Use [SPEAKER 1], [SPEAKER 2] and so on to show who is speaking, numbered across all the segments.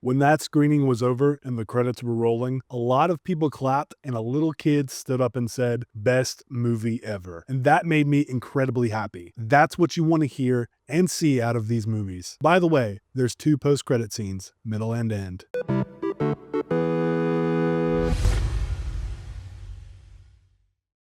[SPEAKER 1] When that screening was over and the credits were rolling, a lot of people clapped and a little kid stood up and said, "Best movie ever." And that made me incredibly happy. That's what you want to hear and see out of these movies. By the way, there's 2 post-credit scenes, middle and end.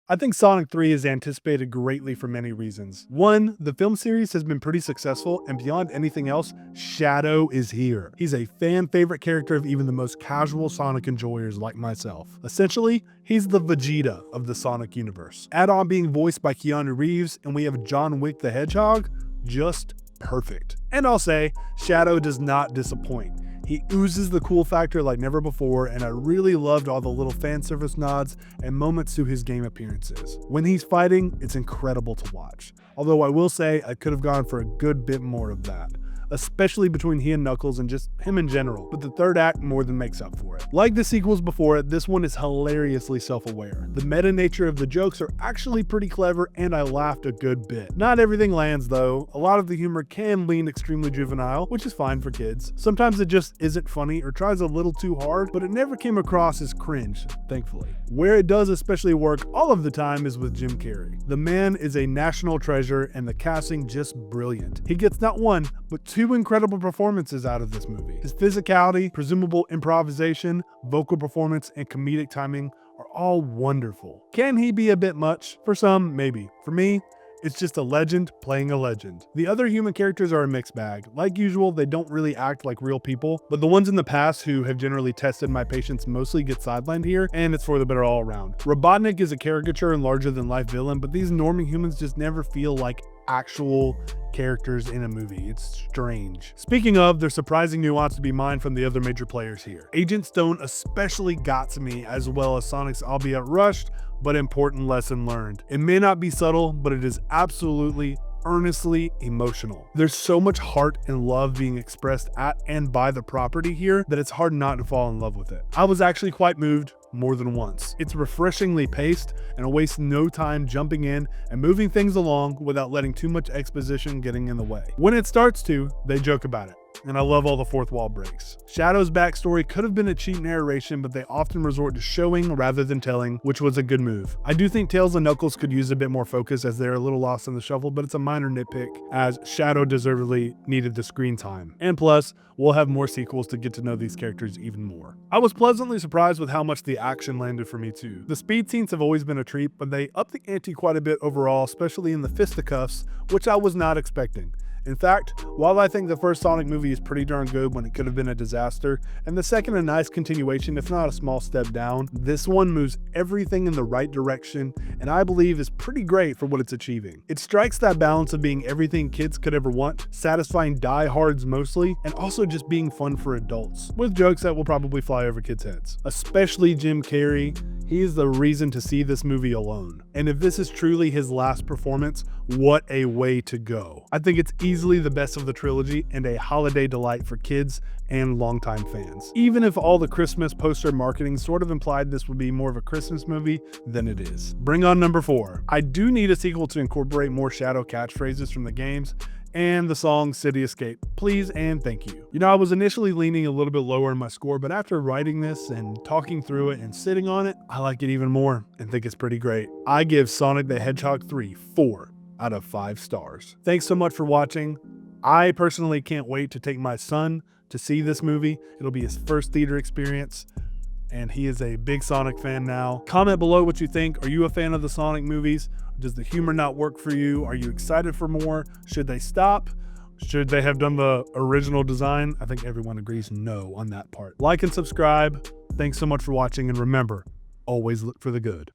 [SPEAKER 1] I think Sonic 3 is anticipated greatly for many reasons. One, the film series has been pretty successful, and beyond anything else, Shadow is here. He's a fan favorite character of even the most casual Sonic enjoyers like myself. Essentially, he's the Vegeta of the Sonic universe. Add on being voiced by Keanu Reeves, and we have John Wick the Hedgehog, just perfect. And I'll say, Shadow does not disappoint. He oozes the cool factor like never before, and I really loved all the little fan service nods and moments to his game appearances. When he's fighting, it's incredible to watch. Although I will say I could have gone for a good bit more of that, especially between he and Knuckles and just him in general, but the third act more than makes up for it. Like the sequels before it, this one is hilariously self-aware. The meta nature of the jokes are actually pretty clever, and I laughed a good bit. Not everything lands though. A lot of the humor can lean extremely juvenile, which is fine for kids. Sometimes it just isn't funny or tries a little too hard, but it never came across as cringe, thankfully. Where it does especially work all of the time is with Jim Carrey. The man is a national treasure, and the casting just brilliant. He gets not one, but 2 incredible performances out of this movie. His physicality, presumable improvisation, vocal performance, and comedic timing are all wonderful. Can he be a bit much? For some, maybe. For me, it's just a legend playing a legend. The other human characters are a mixed bag. Like usual, they don't really act like real people, but the ones in the past who have generally tested my patience mostly get sidelined here, and it's for the better all around. Robotnik is a caricature and larger-than-life villain, but these normie humans just never feel like actual characters in a movie. It's strange. Speaking of, there's surprising nuance to be mined from the other major players here. Agent Stone especially got to me, as well as Sonic's albeit rushed but important lesson learned. It may not be subtle, but it is absolutely earnestly emotional. There's so much heart and love being expressed at and by the property here that it's hard not to fall in love with it. I was actually quite moved more than once. It's refreshingly paced and it wastes no time jumping in and moving things along without letting too much exposition getting in the way. When it starts to, they joke about it. And I love all the fourth wall breaks. Shadow's backstory could have been a cheap narration, but they often resort to showing rather than telling, which was a good move. I do think Tails and Knuckles could use a bit more focus as they're a little lost in the shuffle, but it's a minor nitpick as Shadow deservedly needed the screen time. And plus, we'll have more sequels to get to know these characters even more. I was pleasantly surprised with how much the action landed for me too. The speed scenes have always been a treat, but they upped the ante quite a bit overall, especially in the fisticuffs, which I was not expecting. In fact, while I think the first Sonic movie is pretty darn good when it could have been a disaster, and the second a nice continuation if not a small step down, this one moves everything in the right direction and I believe is pretty great for what it's achieving. It strikes that balance of being everything kids could ever want, satisfying diehards mostly, and also just being fun for adults, with jokes that will probably fly over kids' heads. Especially Jim Carrey. He is the reason to see this movie alone. And if this is truly his last performance, what a way to go. I think it's easily the best of the trilogy and a holiday delight for kids and longtime fans. Even if all the Christmas poster marketing sort of implied this would be more of a Christmas movie than it is. Bring on number 4. I do need a sequel to incorporate more Shadow catchphrases from the games and the song City Escape. Please and thank you. You know, I was initially leaning a little bit lower in my score, but after writing this and talking through it and sitting on it, I like it even more and think it's pretty great. I give Sonic the Hedgehog 3 4 out of 5 stars. Thanks so much for watching. I personally can't wait to take my son to see this movie. It'll be his first theater experience, and he is a big Sonic fan now. Comment below what you think. Are you a fan of the Sonic movies? Does the humor not work for you? Are you excited for more? Should they stop? Should they have done the original design? I think everyone agrees no on that part. Like and subscribe. Thanks so much for watching, and remember, always look for the good.